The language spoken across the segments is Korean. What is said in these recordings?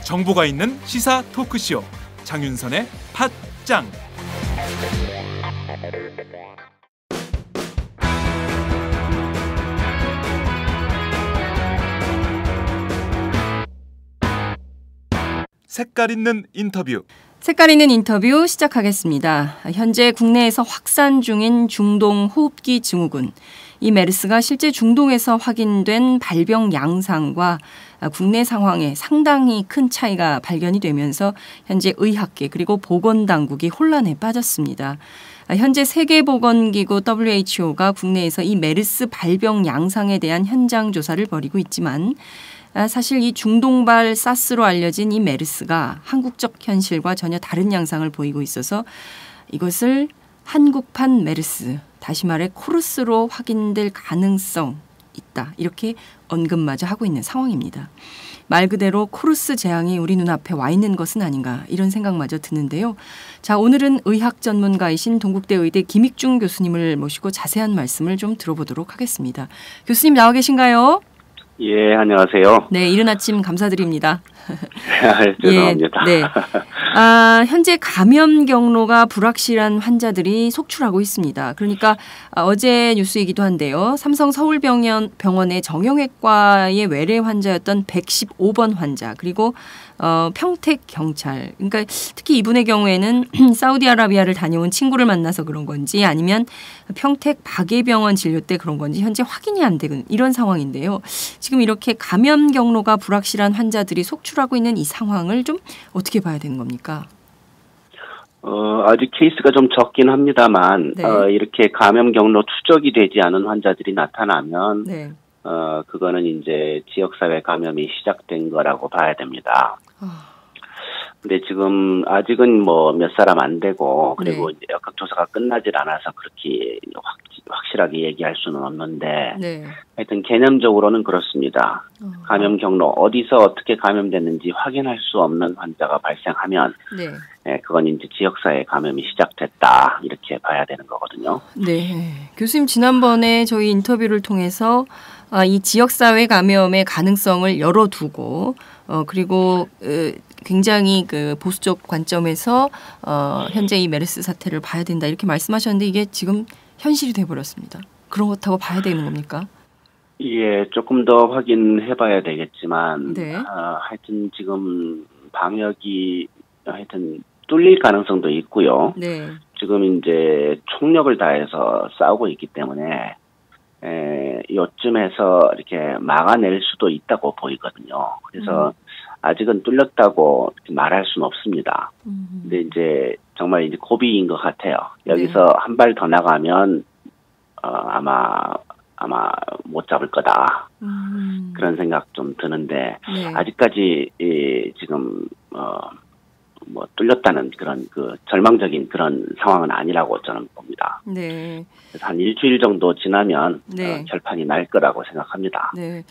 정보가 있는 시사 토크쇼 장윤선의 팟짱. 색깔 있는 인터뷰. 색깔 있는 인터뷰 시작하겠습니다. 현재 국내에서 확산 중인 중동 호흡기 증후군. 이 메르스가 실제 중동에서 확인된 발병 양상과 국내 상황에 상당히 큰 차이가 발견이 되면서 현재 의학계 그리고 보건당국이 혼란에 빠졌습니다. 현재 세계보건기구 WHO가 국내에서 이 메르스 발병 양상에 대한 현장 조사를 벌이고 있지만 사실 이 중동발 사스로 알려진 이 메르스가 한국적 현실과 전혀 다른 양상을 보이고 있어서 이것을 한국판 메르스, 다시 말해 코르스로 확인될 가능성 있다. 이렇게 언급마저 하고 있는 상황입니다. 말 그대로 코르스 재앙이 우리 눈앞에 와 있는 것은 아닌가 이런 생각마저 드는데요. 자, 오늘은 의학 전문가이신 동국대 의대 김익중 교수님을 모시고 자세한 말씀을 좀 들어보도록 하겠습니다. 교수님 나와 계신가요? 예, 안녕하세요. 네, 이른 아침 감사드립니다. 죄송합니다. 네. 현재 감염 경로가 불확실한 환자들이 속출하고 있습니다. 그러니까 어제 뉴스이기도 한데요. 삼성 서울병원의 정형외과의 외래 환자였던 115번 환자 그리고 평택 경찰. 그러니까 특히 이분의 경우에는 사우디아라비아를 다녀온 친구를 만나서 그런 건지 아니면 평택 박예병원 진료 때 그런 건지 현재 확인이 안 되는 이런 상황인데요. 지금 이렇게 감염 경로가 불확실한 환자들이 속출하고 있는 이 상황을 좀 어떻게 봐야 되는 겁니까? 아직 케이스가 좀 적긴 합니다만 네. 이렇게 감염 경로 추적이 되지 않은 환자들이 나타나면 네. 그거는 이제 지역사회 감염이 시작된 거라고 봐야 됩니다. 근데 지금 아직은 뭐 몇 사람 안 되고 그리고 이제 역학조사가 끝나질 않아서 그렇게 확실하게 얘기할 수는 없는데 네. 하여튼 개념적으로는 그렇습니다. 감염 경로 어디서 어떻게 감염됐는지 확인할 수 없는 환자가 발생하면 그건 이제 지역사회 감염이 시작됐다 이렇게 봐야 되는 거거든요. 네, 교수님 지난번에 저희 인터뷰를 통해서 이 지역사회 감염의 가능성을 열어두고 그리고 굉장히 그 보수적 관점에서 현재 이 메르스 사태를 봐야 된다 이렇게 말씀하셨는데 이게 지금 현실이 돼버렸습니다. 그렇다고 봐야 되는 겁니까? 예, 조금 더 확인해 봐야 되겠지만 네. 하여튼 지금 방역이 하여튼 뚫릴 가능성도 있고요. 네. 지금 이제 총력을 다해서 싸우고 있기 때문에 요쯤에서 이렇게 막아낼 수도 있다고 보이거든요. 그래서 아직은 뚫렸다고 말할 수는 없습니다. 근데 이제 정말 이제 고비인 것 같아요. 여기서 한 발 더 나가면 아마 못 잡을 거다. 그런 생각 좀 드는데 아직까지 지금 뭐 뚫렸다는 그런 그 절망적인 그런 상황은 아니라고 저는 봅니다. 네. 그래서 한 일주일 정도 지나면 결판이 날 거라고 생각합니다. 네.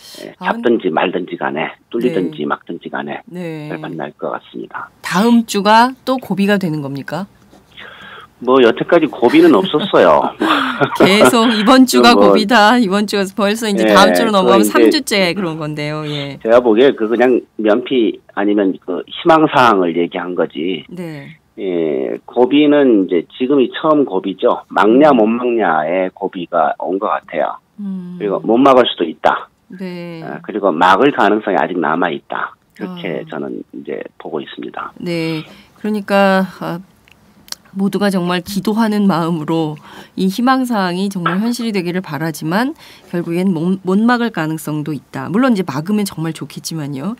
잡든지 말든지 간에 뚫리든지 막든지 간에 결판이 날 것 같습니다. 다음 주가 또 고비가 되는 겁니까? 뭐 여태까지 고비는 없었어요. 계속 이번 주가 고비다. 이번 주가 벌써 이제 다음 주로 넘어가면 3주째 그런 건데요. 예. 제가 보기에 그 그냥 면피 아니면 그 희망 사항을 얘기한 거지. 네. 예, 고비는 이제 지금이 처음 고비죠. 막냐 못 막냐의 고비가 온 것 같아요. 그리고 못 막을 수도 있다. 네. 그리고 막을 가능성이 아직 남아 있다. 그렇게 저는 이제 보고 있습니다. 네. 그러니까 모두가 정말 기도하는 마음으로 이 희망사항이 정말 현실이 되기를 바라지만 결국엔 못 막을 가능성도 있다. 물론 이제 막으면 정말 좋겠지만요.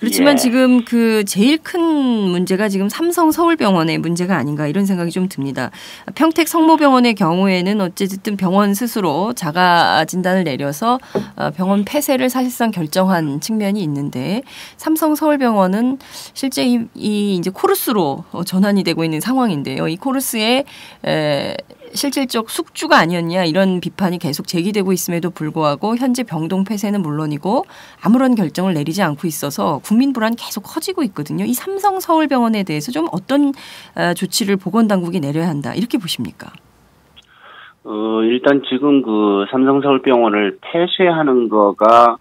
그렇지만 지금 그 제일 큰 문제가 지금 삼성 서울병원의 문제가 아닌가 이런 생각이 좀 듭니다. 평택 성모병원의 경우에는 어쨌든 병원 스스로 자가 진단을 내려서 병원 폐쇄를 사실상 결정한 측면이 있는데 삼성 서울병원은 실제 이 이제 코르스로 전환이 되고 있는 상황인데요. 이 코르스의 실질적 숙주가 아니었냐 이런 비판이 계속 제기되고 있음에도 불구하고 현재 병동 폐쇄는 물론이고 아무런 결정을 내리지 않고 있어서 국민 불안 계속 커지고 있거든요. 이 삼성 서울병원에 대해서 좀 어떤 조치를 보건당국이 내려야 한다 이렇게 보십니까? 일단 지금 그 삼성 서울병원을 폐쇄하는 거가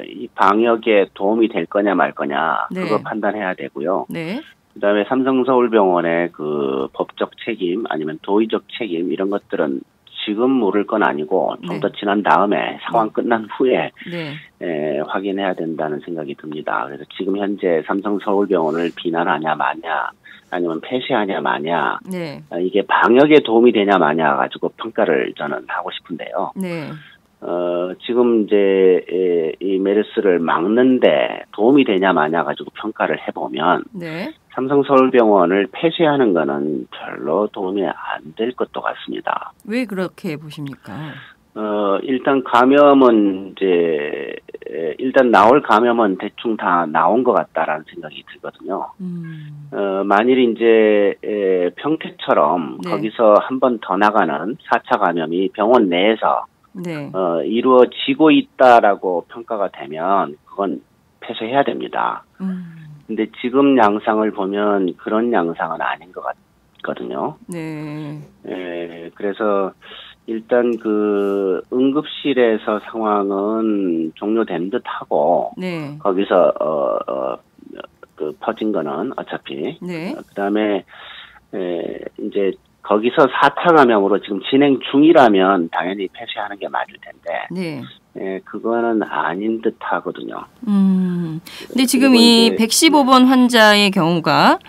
이 방역에 도움이 될 거냐 말 거냐 네. 그거 판단해야 되고요. 네. 그다음에 삼성 서울병원의 그 법적 책임 아니면 도의적 책임 이런 것들은 지금 물을 건 아니고 좀 더 지난 다음에 상황 끝난 후에 확인해야 된다는 생각이 듭니다. 그래서 지금 현재 삼성 서울병원을 비난하냐 마냐 아니면 폐쇄하냐 마냐 이게 방역에 도움이 되냐 마냐 가지고 평가를 저는 하고 싶은데요. 네. 지금 이제 이 메르스를 막는데 도움이 되냐 마냐 가지고 평가를 해보면 삼성 서울병원을 폐쇄하는 거는 별로 도움이 안 될 것도 같습니다. 왜 그렇게 보십니까? 일단 감염은 이제 일단 나올 감염은 대충 다 나온 것 같다라는 생각이 들거든요. 만일 이제 평택처럼 거기서 한 번 더 나가는 4차 감염이 병원 내에서 이루어지고 있다라고 평가가 되면 그건 폐쇄해야 됩니다. 근데 지금 양상을 보면 그런 양상은 아닌 것 같거든요. 그래서 일단 그 응급실에서 상황은 종료된 듯하고 거기서 그 퍼진 거는 어차피 그다음에 이제 거기서 4차 감염으로 지금 진행 중이라면 당연히 폐쇄하는 게 맞을 텐데 그거는 아닌 듯 하거든요. 근데 지금 이 115번 환자의 경우가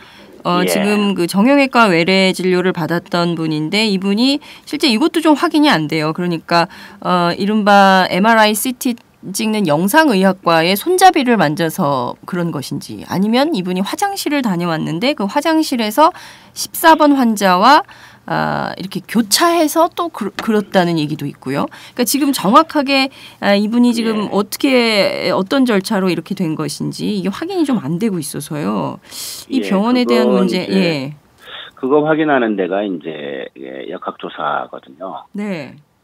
지금 그 정형외과 외래 진료를 받았던 분인데 이분이 실제 이것도 좀 확인이 안 돼요. 그러니까 이른바 MRI, CT 찍는 영상의학과의 손잡이를 만져서 그런 것인지 아니면 이분이 화장실을 다녀왔는데 그 화장실에서 14번 환자와 이렇게 교차해서 또 그렇다는 얘기도 있고요. 그러니까 지금 정확하게 이분이 지금 어떤 절차로 이렇게 된 것인지 이게 확인이 좀 안 되고 있어서요. 이 병원에 대한 문제, 그거 확인하는 데가 이제 역학조사거든요.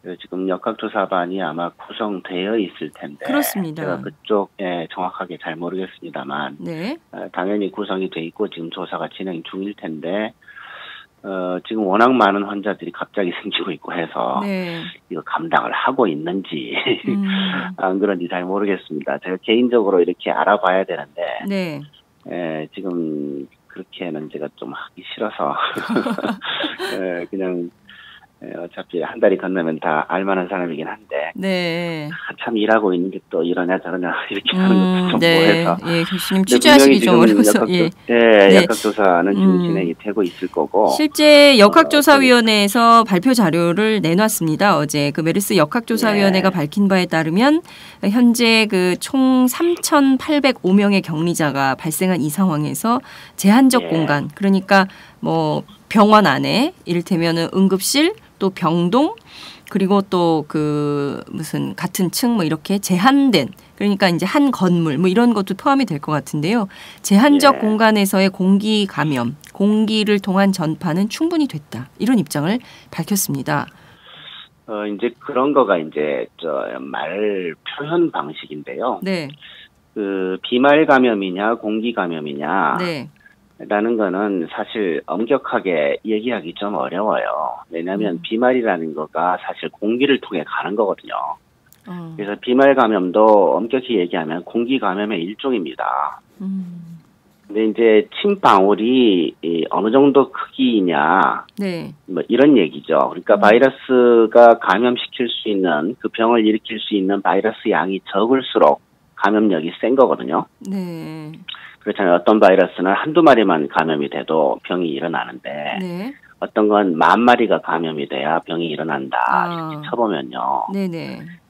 그래서 지금 역학조사반이 아마 구성되어 있을 텐데 그렇습니다. 제가 그쪽에 정확하게 잘 모르겠습니다만 당연히 구성이 돼 있고 지금 조사가 진행 중일 텐데 지금 워낙 많은 환자들이 갑자기 생기고 있고 해서 이거 감당을 하고 있는지 안 그런지 잘 모르겠습니다. 제가 개인적으로 이렇게 알아봐야 되는데 지금 그렇게는 제가 좀 하기 싫어서 그냥 어차피 한 달이 건너면 다 알만한 사람이긴 한데 한참 일하고 있는데 또 이러냐 저러냐 이렇게 하는 것도 좀 뭐해서 교수님 취재하시기 좀 어려워서 역학조사는 지금 진행이 되고 있을 거고 실제 역학조사위원회에서 발표 자료를 내놨습니다. 어제 그 메르스 역학조사위원회가 밝힌 바에 따르면 현재 그 총 3,805명의 격리자가 발생한 이 상황에서 제한적 공간 그러니까 뭐 병원 안에 이를테면은 응급실 또 병동 그리고 또 그 무슨 같은 층 뭐 이렇게 제한된 그러니까 이제 한 건물 뭐 이런 것도 포함이 될 것 같은데요. 제한적 공간에서의 공기 감염, 공기를 통한 전파는 충분히 됐다. 이런 입장을 밝혔습니다. 이제 그런 거가 이제 말 표현 방식인데요. 그 비말 감염이냐 공기 감염이냐 라는 거는 사실 엄격하게 얘기하기 좀 어려워요. 왜냐하면 비말이라는 거가 사실 공기를 통해 가는 거거든요. 그래서 비말 감염도 엄격히 얘기하면 공기 감염의 일종입니다. 근데 이제 침방울이 어느 정도 크기냐 뭐 이런 얘기죠. 그러니까 바이러스가 감염시킬 수 있는 그 병을 일으킬 수 있는 바이러스 양이 적을수록 감염력이 센 거거든요. 그렇잖아요. 어떤 바이러스는 한두 마리만 감염이 돼도 병이 일어나는데 어떤 건 10,000마리가 감염이 돼야 병이 일어난다. 이렇게 쳐보면요.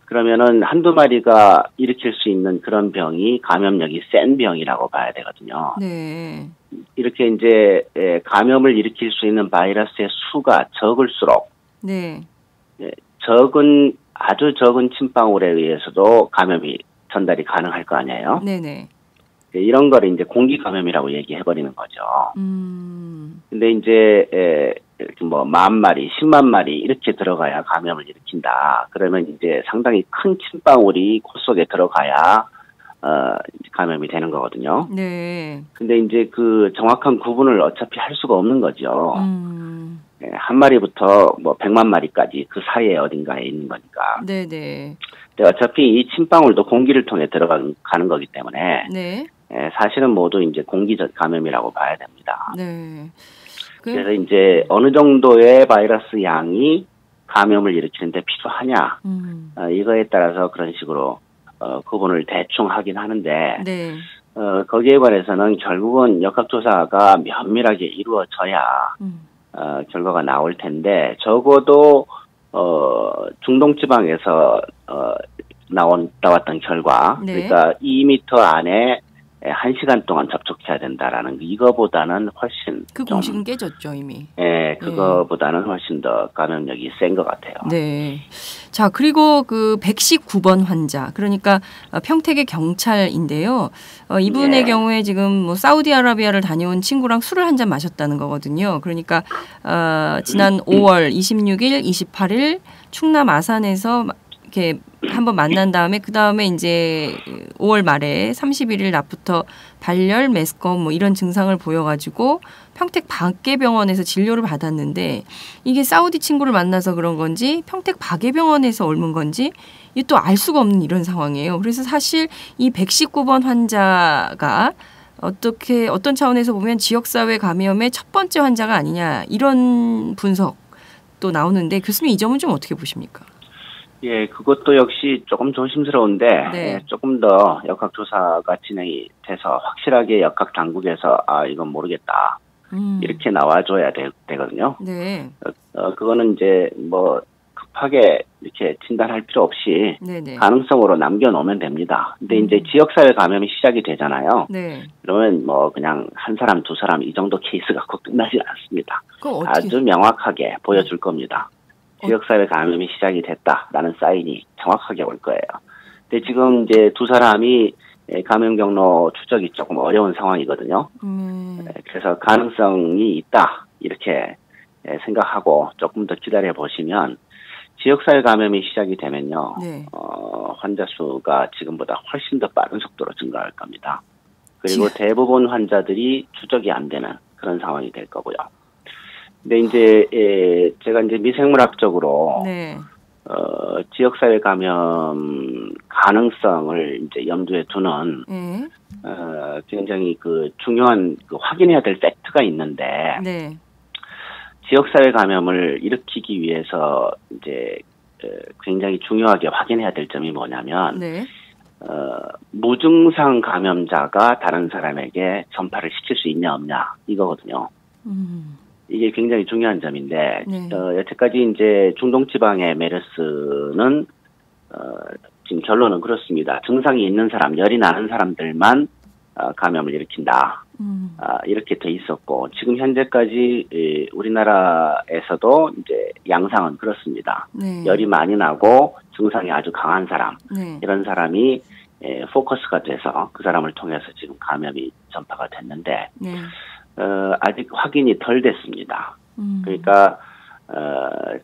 그러면은 한두 마리가 일으킬 수 있는 그런 병이 감염력이 센 병이라고 봐야 되거든요. 이렇게 이제 감염을 일으킬 수 있는 바이러스의 수가 적을수록 아주 적은 침방울에 의해서도 감염이 전달이 가능할 거 아니에요. 이런 거를 이제 공기 감염이라고 얘기해버리는 거죠. 근데 이제 이렇게 뭐 10,000마리, 10만 마리 이렇게 들어가야 감염을 일으킨다. 그러면 이제 상당히 큰 침방울이 코 속에 들어가야 감염이 되는 거거든요. 네. 근데 이제 그 정확한 구분을 어차피 할 수가 없는 거죠. 한 마리부터 뭐 100만 마리까지 그 사이에 어딘가에 있는 거니까. 네네. 근데 어차피 이 침방울도 공기를 통해 들어가는 거기 때문에 네. 사실은 모두 이제 공기적 감염이라고 봐야 됩니다. 네. 그래서 이제 어느 정도의 바이러스 양이 감염을 일으키는데 필요하냐 이거에 따라서 그런 식으로 구분을 대충 하긴 하는데 네. 거기에 관해서는 결국은 역학조사가 면밀하게 이루어져야 결과가 나올 텐데 적어도 중동지방에서 나왔던 결과 네. 그러니까 2m 안에 1시간 동안 접촉해야 된다라는 이거보다는 훨씬 그 공식은 깨졌죠 이미. 그거보다는 훨씬 더 감염력이 센 것 같아요. 네. 자 그리고 그 119번 환자 그러니까 평택의 경찰인데요. 이분의 경우에 지금 뭐 사우디아라비아를 다녀온 친구랑 술을 한 잔 마셨다는 거거든요. 그러니까 지난 5월 26일, 28일 충남 아산에서 이렇게 한번 만난 다음에 그 다음에 이제 5월 말에 31일 낮부터 발열, 메스꺼움 뭐 이런 증상을 보여가지고 평택 박계병원에서 진료를 받았는데 이게 사우디 친구를 만나서 그런 건지 평택 박계병원에서 옮은 건지 이게 또 알 수가 없는 이런 상황이에요. 그래서 사실 이 119번 환자가 어떤 차원에서 보면 지역사회 감염의 첫 번째 환자가 아니냐 이런 분석도 나오는데 교수님 이 점은 좀 어떻게 보십니까? 예, 그것도 역시 조금 조심스러운데 네. 조금 더 역학조사가 진행이 돼서 확실하게 역학 당국에서 이건 모르겠다 이렇게 나와줘야 되거든요. 네. 그거는 이제 뭐 급하게 이렇게 진단할 필요 없이 네네. 가능성으로 남겨놓으면 됩니다. 근데 이제 지역사회 감염이 시작이 되잖아요. 네. 그러면 뭐 그냥 한 사람, 두 사람 이 정도 케이스가 꼭 끝나지 않습니다. 그럼 어떻게? 아주 명확하게 보여줄 겁니다. 지역사회 감염이 시작이 됐다라는 사인이 정확하게 올 거예요. 근데 지금 이제 두 사람이 감염 경로 추적이 조금 어려운 상황이거든요. 그래서 가능성이 있다 이렇게 생각하고 조금 더 기다려 보시면 지역사회 감염이 시작이 되면요. 네. 환자 수가 지금보다 훨씬 더 빠른 속도로 증가할 겁니다. 그리고 대부분 환자들이 추적이 안 되는 그런 상황이 될 거고요. 근데 이제 제가 이제 미생물학적으로 네. 지역사회 감염 가능성을 이제 염두에 두는 네. 굉장히 그 중요한 그 확인해야 될 팩트가 있는데 네. 지역사회 감염을 일으키기 위해서 이제 굉장히 중요하게 확인해야 될 점이 뭐냐면 네. 무증상 감염자가 다른 사람에게 전파를 시킬 수 있냐 없냐 이거거든요. 이게 굉장히 중요한 점인데 네. 여태까지 이제 중동 지방의 메르스는 지금 결론은 그렇습니다. 증상이 있는 사람, 열이 나는 사람들만 감염을 일으킨다. 이렇게 돼 있었고 지금 현재까지 우리나라에서도 이제 양상은 그렇습니다. 네. 열이 많이 나고 증상이 아주 강한 사람, 네. 이런 사람이 포커스가 돼서 그 사람을 통해서 지금 감염이 전파가 됐는데 네. 아직 확인이 덜 됐습니다. 그러니까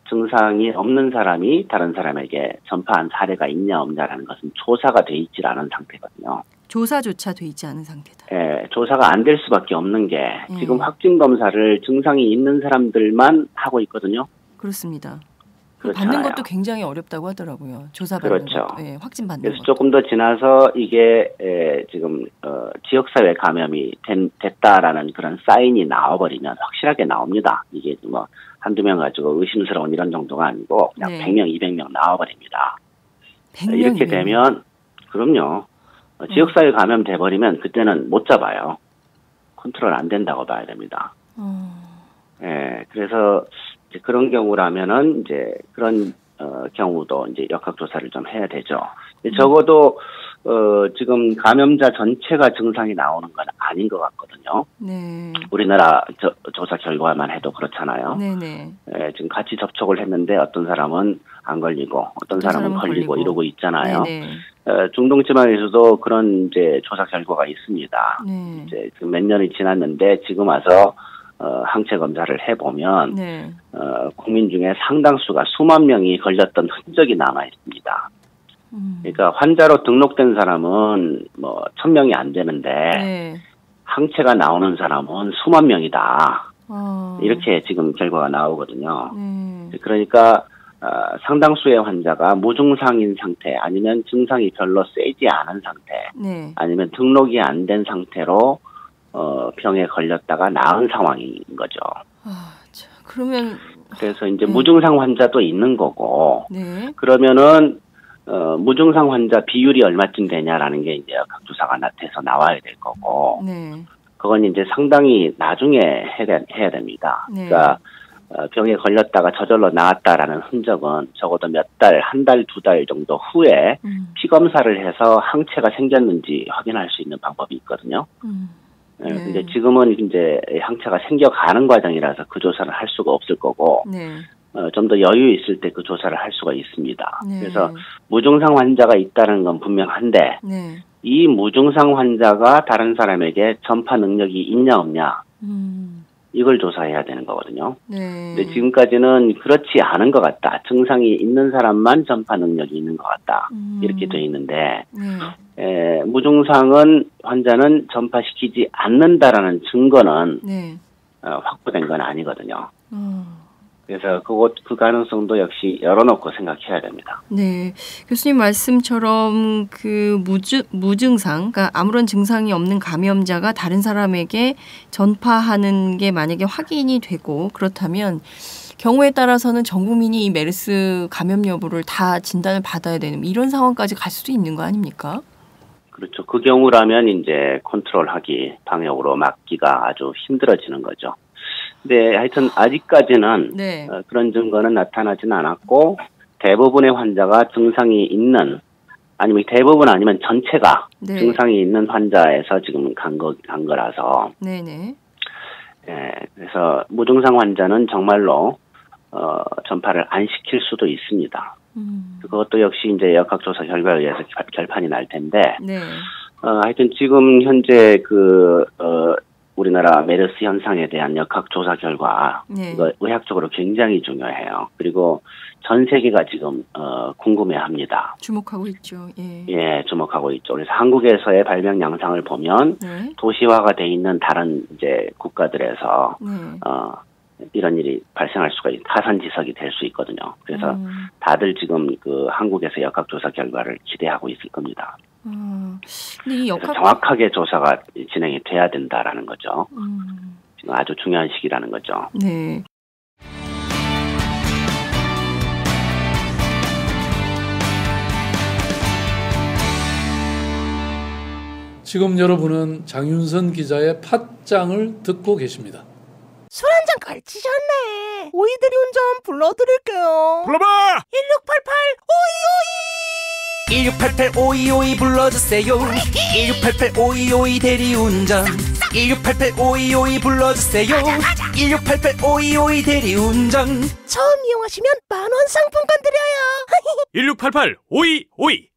증상이 없는 사람이 다른 사람에게 전파한 사례가 있냐 없냐라는 것은 조사가 돼 있질 않은 상태거든요. 조사조차 돼 있지 않은 상태다. 예, 조사가 안 될 수밖에 없는 게 지금 확진 검사를 증상이 있는 사람들만 하고 있거든요. 그렇습니다. 그렇잖아요. 받는 것도 굉장히 어렵다고 하더라고요. 조사 받는 그렇죠. 것도. 예, 확진 받는 그래서 것도. 조금 더 지나서 이게 지금 지역사회 감염이 됐다라는 그런 사인이 나와버리면 확실하게 나옵니다. 이게 뭐 한두 명 가지고 의심스러운 이런 정도가 아니고 그냥 네. 100명, 200명 나와버립니다. 100명, 이렇게 200명. 되면 그럼요. 지역사회 감염 돼버리면 그때는 못 잡아요. 컨트롤 안 된다고 봐야 됩니다. 예, 그래서 이제 그런 경우라면은 이제 그런 경우도 이제 역학조사를 좀 해야 되죠. 적어도 지금 감염자 전체가 증상이 나오는 건 아닌 것 같거든요. 네. 우리나라 조사 결과만 해도 그렇잖아요. 네네. 예, 지금 같이 접촉을 했는데 어떤 사람은 안 걸리고 어떤 사람은 걸리고 이러고 있잖아요. 네네. 중동 지방에서도 그런 이제 조사 결과가 있습니다. 네. 이제 몇 년이 지났는데 지금 와서 항체 검사를 해보면 네. 국민 중에 상당수가 수만 명이 걸렸던 흔적이 남아 있습니다. 그러니까 환자로 등록된 사람은 뭐 1,000명이 안 되는데 네. 항체가 나오는 사람은 수만 명이다. 아. 이렇게 지금 결과가 나오거든요. 네. 그러니까 상당수의 환자가 무증상인 상태 아니면 증상이 별로 세지 않은 상태 네. 아니면 등록이 안 된 상태로 병에 걸렸다가 나은 상황인 거죠. 아, 자, 그러면 그래서 이제 무증상 환자도 있는 거고 네. 그러면은 무증상 환자 비율이 얼마쯤 되냐라는 게 이제 역학조사가 돼서 나와야 될 거고 네. 그건 이제 상당히 나중에 해야 됩니다. 네. 그러니까 병에 걸렸다가 저절로 나았다라는 흔적은 적어도 몇 달, 한 달, 2달 정도 후에 피 검사를 해서 항체가 생겼는지 확인할 수 있는 방법이 있거든요. 네. 근데 지금은 이제 항체가 생겨가는 과정이라서 그 조사를 할 수가 없을 거고, 네. 좀 더 여유 있을 때 그 조사를 할 수가 있습니다. 네. 그래서 무증상 환자가 있다는 건 분명한데, 네. 이 무증상 환자가 다른 사람에게 전파 능력이 있냐 없냐, 이걸 조사해야 되는 거거든요. 네. 근데 지금까지는 그렇지 않은 것 같다. 증상이 있는 사람만 전파 능력이 있는 것 같다. 이렇게 돼 있는데, 네. 무증상은 환자는 전파시키지 않는다라는 증거는 네. 확보된 건 아니거든요. 그래서 그 가능성도 역시 열어놓고 생각해야 됩니다. 네, 교수님 말씀처럼 그 무증상, 그러니까 아무런 증상이 없는 감염자가 다른 사람에게 전파하는 게 만약에 확인이 되고 그렇다면 경우에 따라서는 전 국민이 이 메르스 감염 여부를 다 진단을 받아야 되는 이런 상황까지 갈 수도 있는 거 아닙니까? 그렇죠. 그 경우라면 이제 컨트롤하기, 방역으로 막기가 아주 힘들어지는 거죠. 네, 하여튼 아직까지는 네. 그런 증거는 나타나지는 않았고 대부분의 환자가 증상이 있는 아니면 대부분 아니면 전체가 네. 증상이 있는 환자에서 지금 간 거라서 네네. 예, 그래서 무증상 환자는 정말로 전파를 안 시킬 수도 있습니다. 그것도 역시 이제 역학조사 결과에 의해서 결판이 날 텐데 네. 하여튼 지금 현재 우리나라 메르스 현상에 대한 역학조사 결과, 네. 이거 의학적으로 굉장히 중요해요. 그리고 전 세계가 지금, 궁금해합니다. 주목하고 있죠. 예. 예, 주목하고 있죠. 그래서 한국에서의 발병 양상을 보면, 네. 도시화가 돼 있는 다른 이제 국가들에서, 네. 이런 일이 발생할 수가 타산지석이 될 수 있거든요. 그래서 다들 지금 한국에서 역학조사 결과를 기대하고 있을 겁니다. 근데 이 정확하게 조사가 진행이 돼야 된다라는 거죠. 지금 아주 중요한 시기라는 거죠. 네. 지금 여러분은 장윤선 기자의 팟짱을 듣고 계십니다. 술 한 잔 걸치셨네. 오이들이 운전 불러드릴게요. 불러봐! 1688 오이오이 불러주세요. 1688 오이오이 대리운전 1688 오이오이 불러주세요. 1688 오이오이 대리운전 처음 이용하시면 만원 상품권 드려요. 1688 5252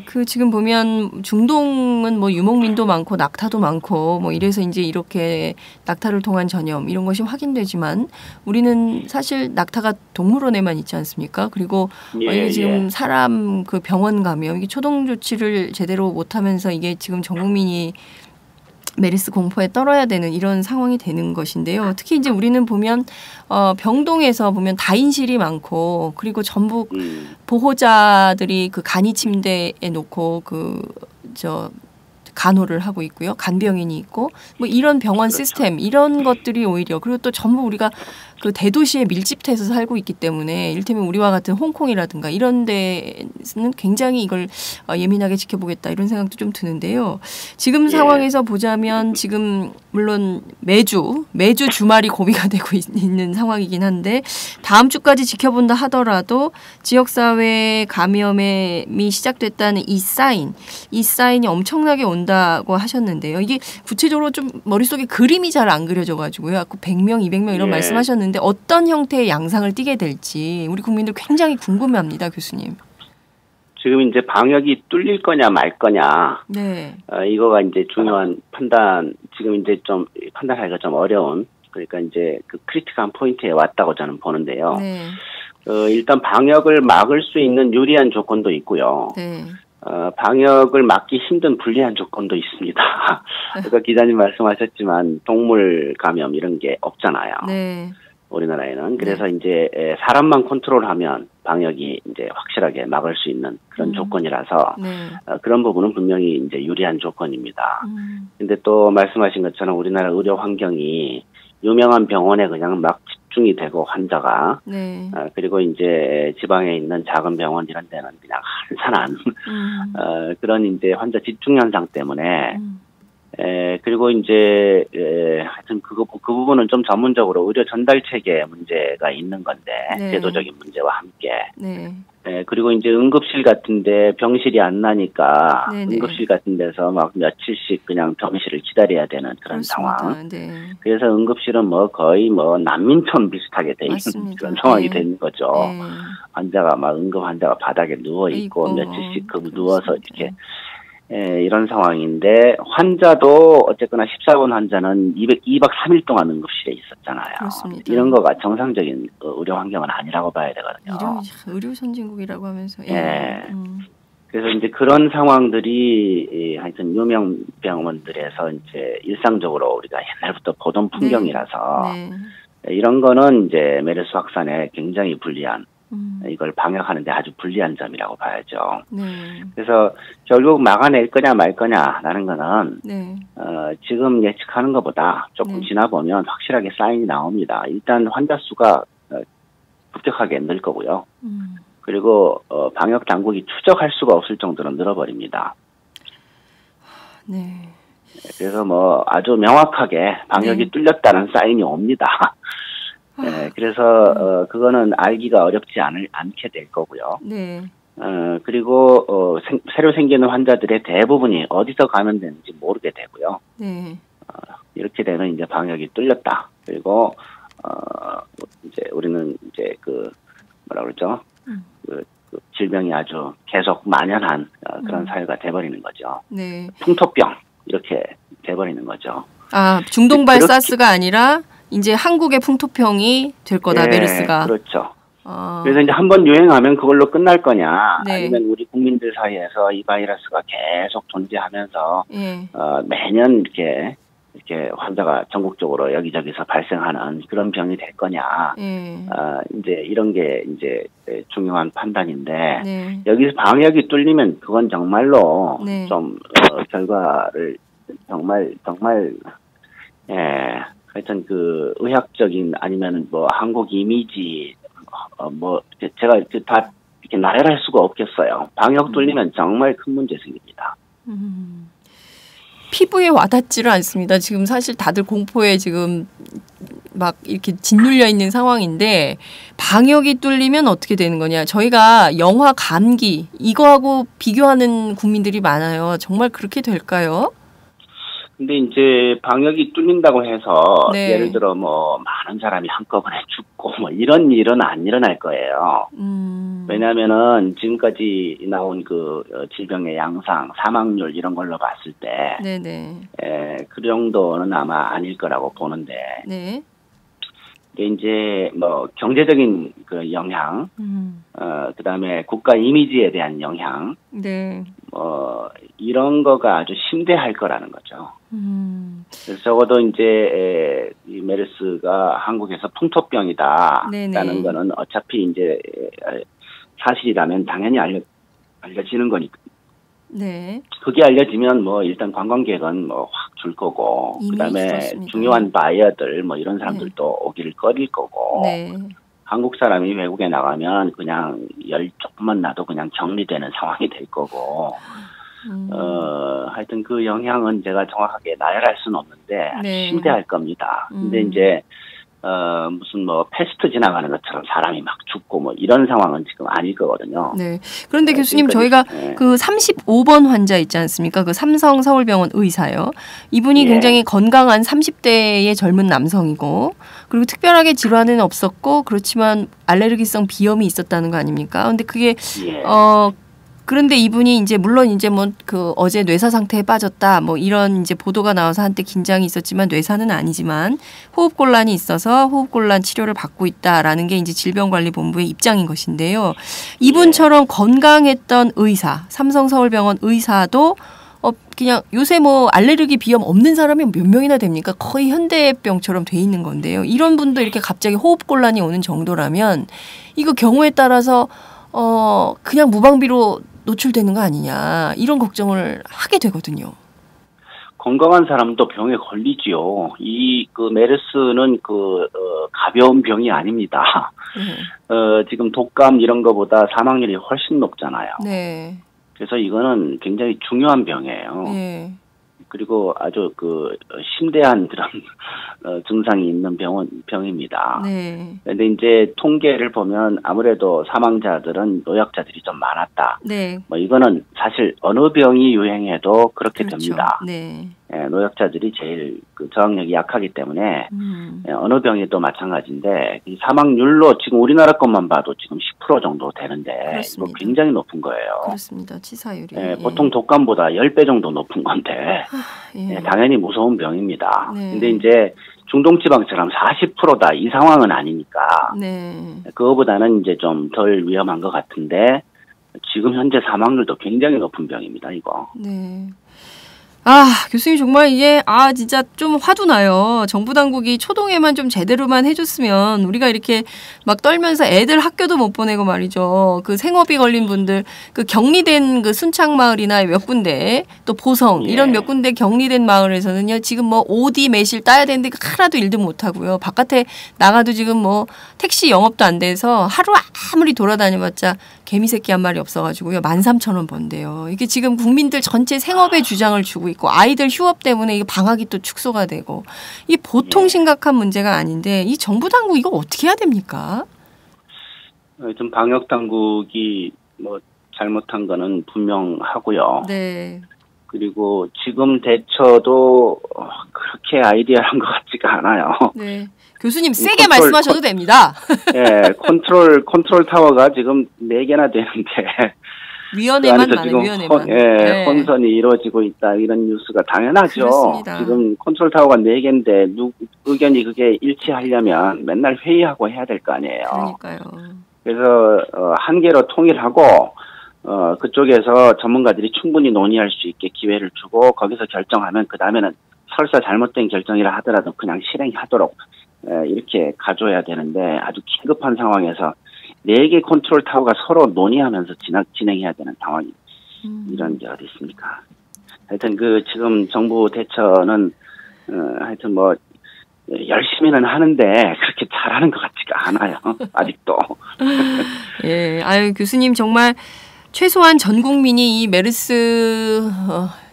그 지금 보면 중동은 뭐 유목민도 많고 낙타도 많고 뭐 이래서 이제 이렇게 낙타를 통한 전염 이런 것이 확인되지만 우리는 사실 낙타가 동물원에만 있지 않습니까? 그리고 이게 지금 사람 그 병원 감염 이게 초동 조치를 제대로 못하면서 이게 지금 전 국민이 메르스 공포에 떨어야 되는 이런 상황이 되는 것인데요. 특히 이제 우리는 보면 병동에서 보면 다인실이 많고 그리고 전부 보호자들이 그 간이 침대에 놓고 간호를 하고 있고요. 간병인이 있고 뭐 이런 병원 시스템 이런 것들이 오히려 그리고 또 전부 우리가 그 대도시에 밀집해서 살고 있기 때문에 이를테면 우리와 같은 홍콩이라든가 이런 데는 굉장히 이걸 예민하게 지켜보겠다 이런 생각도 좀 드는데요. 지금 상황에서 보자면 지금 물론 매주 주말이 고비가 되고 있는 상황이긴 한데 다음 주까지 지켜본다 하더라도 지역사회 감염이 시작됐다는 이 사인이 엄청나게 온다고 하셨는데요. 이게 구체적으로 좀 머릿속에 그림이 잘 안 그려져가지고요. 아까 100명, 200명 이런 말씀하셨는데 어떤 형태의 양상을 띠게 될지 우리 국민들 굉장히 궁금해합니다, 교수님. 지금 이제 방역이 뚫릴 거냐 말 거냐. 네. 이거가 이제 중요한 판단 지금 이제 좀 판단하기가 좀 어려운 그러니까 이제 그 크리티컬한 포인트에 왔다고 저는 보는데요. 네. 일단 방역을 막을 수 있는 유리한 조건도 있고요. 네. 방역을 막기 힘든 불리한 조건도 있습니다. 그러니까 기자님 말씀하셨지만 동물 감염 이런 게 없잖아요. 네. 우리나라에는. 그래서 이제 사람만 컨트롤하면 방역이 이제 확실하게 막을 수 있는 그런 조건이라서 네. 그런 부분은 분명히 이제 유리한 조건입니다. 근데 또 말씀하신 것처럼 우리나라 의료 환경이 유명한 병원에 그냥 막 집중이 되고 환자가 네. 그리고 이제 지방에 있는 작은 병원 이런 데는 그냥 한산한 그런 이제 환자 집중 현상 때문에 그리고 이제 하여튼 그 부분은 좀 전문적으로 의료 전달 체계 문제가 있는 건데 네. 제도적인 문제와 함께 네. 그리고 이제 응급실 같은데 병실이 안 나니까 네네. 응급실 같은 데서 막 며칠씩 그냥 병실을 기다려야 되는 그런 그렇습니다. 상황. 네. 그래서 응급실은 뭐 거의 뭐 난민촌 비슷하게 돼 있는 맞습니다. 그런 상황이 네. 되는 거죠. 네. 환자가 막 응급 환자가 바닥에 누워 있고 며칠씩 누워서 이렇게 이런 상황인데 환자도 어쨌거나 14번 환자는 202박 3일 동안 응급실에 있었잖아요. 그렇습니다. 이런 거가 정상적인 의료 환경은 아니라고 봐야 되거든요. 의료 선진국이라고 하면서. 예. 그래서 이제 그런 상황들이 하여튼 유명 병원들에서 이제 일상적으로 우리가 옛날부터 보던 풍경이라서 이런 거는 이제 메르스 확산에 굉장히 불리한 이걸 방역하는데 아주 불리한 점이라고 봐야죠. 네. 그래서 결국 막아낼 거냐 말 거냐라는 거는 네. 지금 예측하는 것보다 조금 지나보면 확실하게 사인이 나옵니다. 일단 환자 수가 급격하게 늘 거고요. 그리고 방역 당국이 추적할 수가 없을 정도로 늘어버립니다. 네. 그래서 뭐 아주 명확하게 방역이 뚫렸다는 사인이 옵니다. 네, 그래서 그거는 알기가 어렵지 않게 될 거고요. 네. 그리고 새로 생기는 환자들의 대부분이 어디서 감염되는지 모르게 되고요. 네. 이렇게 되면 이제 방역이 뚫렸다. 그리고 이제 우리는 이제 뭐라 그러죠? 그 질병이 아주 계속 만연한 그런 사회가 돼버리는 거죠. 네. 풍토병 이렇게 돼버리는 거죠. 아, 중동발 사스가 아니라 이제 한국의 풍토병이 될 거다, 메르스가. 그렇죠. 그래서 이제 한번 유행하면 그걸로 끝날 거냐, 네. 아니면 우리 국민들 사이에서 이 바이러스가 계속 존재하면서 네. 매년 이렇게 환자가 전국적으로 여기저기서 발생하는 그런 병이 될 거냐, 이제 이런 게 이제 중요한 판단인데 네. 여기서 방역이 뚫리면 그건 정말로 네. 좀 결과를 정말 하여튼 그 의학적인 아니면 뭐 한국 이미지 뭐 제가 다 이렇게 나열할 수가 없겠어요. 방역 뚫리면 정말 큰 문제 생깁니다. 피부에 와닿지를 않습니다. 지금 사실 다들 공포에 지금 막 이렇게 짓눌려 있는 상황인데 방역이 뚫리면 어떻게 되는 거냐. 저희가 영화 감기 이거하고 비교하는 국민들이 많아요. 정말 그렇게 될까요? 근데 이제 방역이 뚫린다고 해서 네. 예를 들어 뭐 많은 사람이 한꺼번에 죽고 뭐 이런 일은 안 일어날 거예요. 왜냐하면은 지금까지 나온 그 질병의 양상, 사망률 이런 걸로 봤을 때, 그 정도는 아마 아닐 거라고 보는데, 네. 이제 뭐 경제적인 그 영향, 그다음에 국가 이미지에 대한 영향, 네. 이런 거가 아주 심대할 거라는 거죠. 그래서 적어도 이제 이 메르스가 한국에서 풍토병이다라는 거는 어차피 이제 사실이라면 당연히 알려지는 거니까. 네. 그게 알려지면 뭐 일단 관광객은 뭐 확 줄 거고, 그다음에 그렇습니다. 중요한 바이어들 뭐 이런 사람들도 오기를 꺼릴 거고. 네. 한국 사람이 외국에 나가면 그냥 열 조금만 나도 그냥 격리되는 상황이 될 거고. 하여튼 그 영향은 제가 정확하게 나열할 수는 없는데 심대할 겁니다. 근데 이제 무슨 뭐 패스트 지나가는 것처럼 사람이 막 죽고 뭐 이런 상황은 지금 아닐 거거든요. 네. 그런데 교수님 저희가 그 35번 환자 있지 않습니까? 그 삼성 서울병원 의사요. 이분이 굉장히 건강한 30대의 젊은 남성이고 그리고 특별하게 질환은 없었고 그렇지만 알레르기성 비염이 있었다는 거 아닙니까? 근데 그게 그런데 이분이 이제 물론 이제 뭐 그 어제 뇌사 상태에 빠졌다 뭐 이런 이제 보도가 나와서 한때 긴장이 있었지만 뇌사는 아니지만 호흡곤란이 있어서 호흡곤란 치료를 받고 있다라는 게 이제 질병관리본부의 입장인 것인데요. 이분처럼 건강했던 의사, 삼성서울병원 의사도 그냥 요새 뭐 알레르기 비염 없는 사람이 몇 명이나 됩니까? 거의 현대병처럼 돼 있는 건데요. 이런 분도 이렇게 갑자기 호흡곤란이 오는 정도라면 이거 경우에 따라서 그냥 무방비로 노출되는 거 아니냐 이런 걱정을 하게 되거든요. 건강한 사람도 병에 걸리지요. 그 메르스는 가벼운 병이 아닙니다. 지금 독감 이런 거보다 사망률이 훨씬 높잖아요. 네. 그래서 이거는 굉장히 중요한 병이에요. 네. 그리고 아주 심대한 그런 증상이 있는 병입니다. 네. 그런데 이제 통계를 보면 아무래도 사망자들은 노약자들이 좀 많았다. 네. 뭐 이거는 사실 어느 병이 유행해도 그렇게 그렇죠. 됩니다. 네. 노약자들이 제일 저항력이 약하기 때문에 어느 병에도 마찬가지인데 이 사망률로 지금 우리나라 것만 봐도 지금 10% 정도 되는데 그렇습니다. 이거 굉장히 높은 거예요. 그렇습니다. 치사율이. 보통 독감보다 10배 정도 높은 건데 당연히 무서운 병입니다. 네. 근데 이제 중동지방처럼 40%다 이 상황은 아니니까 네. 그거보다는 이제 좀 덜 위험한 것 같은데 지금 현재 사망률도 굉장히 높은 병입니다. 이거. 네. 교수님 정말 이게 진짜 좀 화도 나요. 정부 당국이 초동에만 좀 제대로만 해줬으면 우리가 이렇게 막 떨면서 애들 학교도 못 보내고 말이죠. 그 생업이 걸린 분들 그 격리된 그 순창마을이나 몇 군데 또 보성 이런 몇 군데 격리된 마을에서는요 지금 뭐 OD 매실 따야 되는데 하나도 일도 못 하고요. 바깥에 나가도 지금 뭐 택시 영업도 안 돼서 하루 아무리 돌아다녀봤자 개미 새끼 한 마리 없어가지고요 13,000원 번대요. 이게 지금 국민들 전체 생업에 주장을 주고 있고 아이들 휴업 때문에 이게 방학이 또 축소가 되고 이게 보통 심각한 문제가 아닌데 이 정부 당국 이거 어떻게 해야 됩니까? 좀 방역 당국이 뭐 잘못한 거는 분명하고요. 네. 그리고 지금 대처도 그렇게 아이디어한 것 같지가 않아요. 네. 교수님 세게 말씀하셔도 됩니다. 컨트롤 타워가 지금 4개나 되는데 위원회만 많아요. 위원회만. 혼선이 이루어지고 있다 이런 뉴스가 당연하죠. 그렇습니다. 지금 컨트롤 타워가 4개인데 의견이 그게 일치하려면 맨날 회의하고 해야 될 거 아니에요. 그러니까요. 그래서 한 개로 통일하고 그쪽에서 전문가들이 충분히 논의할 수 있게 기회를 주고 거기서 결정하면 그 다음에는 설사 잘못된 결정이라 하더라도 그냥 실행하도록 이렇게 가져야 되는데 아주 긴급한 상황에서 4개 컨트롤 타워가 서로 논의하면서 진행해야 되는 상황이 이런 게 어디 있습니까? 하여튼 지금 정부 대처는 하여튼 뭐 열심히는 하는데 그렇게 잘하는 것 같지가 않아요. 아직도. 예, 교수님 정말 최소한 전 국민이 이 메르스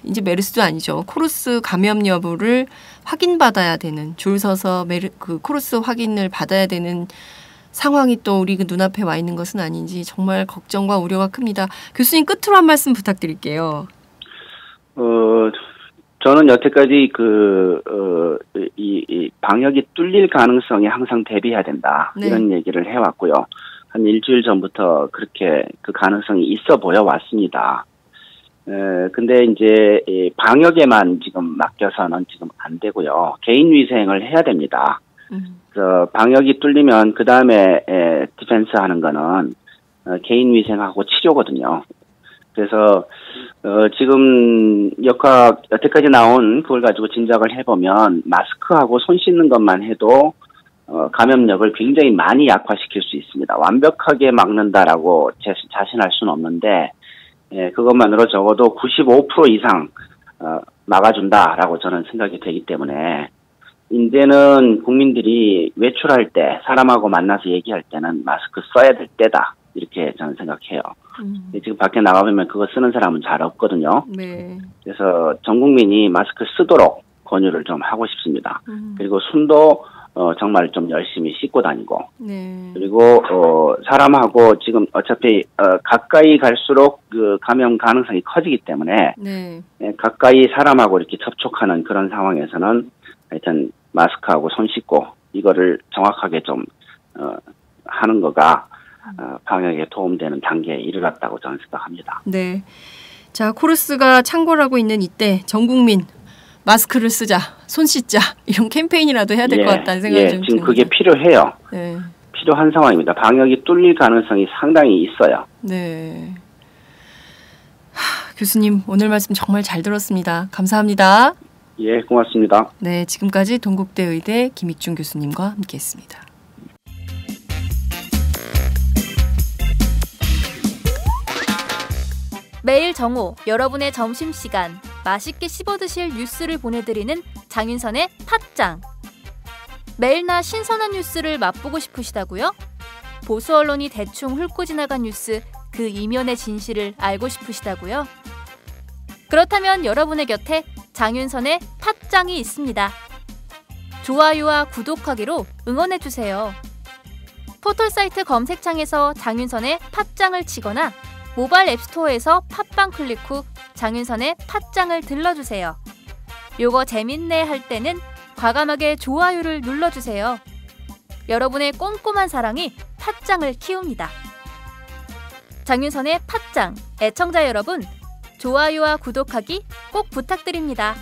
이제 메르스도 아니죠. 코르스 감염 여부를 확인받아야 되는 줄 서서 코르스 확인을 받아야 되는 상황이 또 우리 눈앞에 와 있는 것은 아닌지 정말 걱정과 우려가 큽니다. 교수님 끝으로 한 말씀 부탁드릴게요. 저는 여태까지 이 방역이 뚫릴 가능성에 항상 대비해야 된다. 네. 이런 얘기를 해왔고요. 한 일주일 전부터 그렇게 그 가능성이 있어 보여 왔습니다. 근데 이제 이 방역에만 지금 맡겨서는 지금 안 되고요. 개인 위생을 해야 됩니다. 방역이 뚫리면 그 다음에 디펜스 하는 거는 개인 위생하고 치료거든요. 그래서 지금 여태까지 나온 그걸 가지고 짐작을 해보면 마스크하고 손 씻는 것만 해도 감염력을 굉장히 많이 약화시킬 수 있습니다. 완벽하게 막는다라고 자신할 수는 없는데 그것만으로 적어도 95% 이상 막아준다라고 저는 생각이 되기 때문에 이제는 국민들이 외출할 때 사람하고 만나서 얘기할 때는 마스크 써야 될 때다 이렇게 저는 생각해요. 지금 밖에 나가보면 그거 쓰는 사람은 잘 없거든요. 네. 그래서 전 국민이 마스크 쓰도록 권유를 좀 하고 싶습니다. 그리고 손도 정말 좀 열심히 씻고 다니고 네. 그리고 사람하고 지금 어차피 가까이 갈수록 그 감염 가능성이 커지기 때문에 네. 가까이 사람하고 이렇게 접촉하는 그런 상황에서는 하여튼 마스크하고 손 씻고 이거를 정확하게 좀 하는 거가 방역에 도움되는 단계에 이르렀다고 저는 생각합니다. 네. 자, 코르스가 창궐하고 있는 이때 전 국민 마스크를 쓰자, 손 씻자 이런 캠페인이라도 해야 될 것 같다는 생각이 좀 지금 듭니다. 그게 필요해요. 네. 필요한 상황입니다. 방역이 뚫릴 가능성이 상당히 있어요. 네. 교수님 오늘 말씀 정말 잘 들었습니다. 감사합니다. 예, 고맙습니다. 네, 지금까지 동국대 의대 김익중 교수님과 함께했습니다. 매일 정오 여러분의 점심시간 맛있게 씹어드실 뉴스를 보내드리는 장윤선의 팟짱. 매일나 신선한 뉴스를 맛보고 싶으시다고요? 보수 언론이 대충 훑고 지나간 뉴스 그 이면의 진실을 알고 싶으시다고요? 그렇다면 여러분의 곁에 장윤선의 팟짱이 있습니다. 좋아요와 구독하기로 응원해주세요. 포털사이트 검색창에서 장윤선의 팟짱을 치거나 모바일 앱스토어에서 팟빵 클릭 후 장윤선의 팟짱을 들러주세요. 요거 재밌네 할 때는 과감하게 좋아요를 눌러주세요. 여러분의 꼼꼼한 사랑이 팟짱을 키웁니다. 장윤선의 팟짱 애청자 여러분, 좋아요와 구독하기 꼭 부탁드립니다.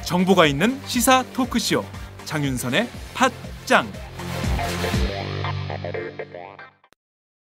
정보가 있는 시사 토크쇼 장윤선의 팟짱.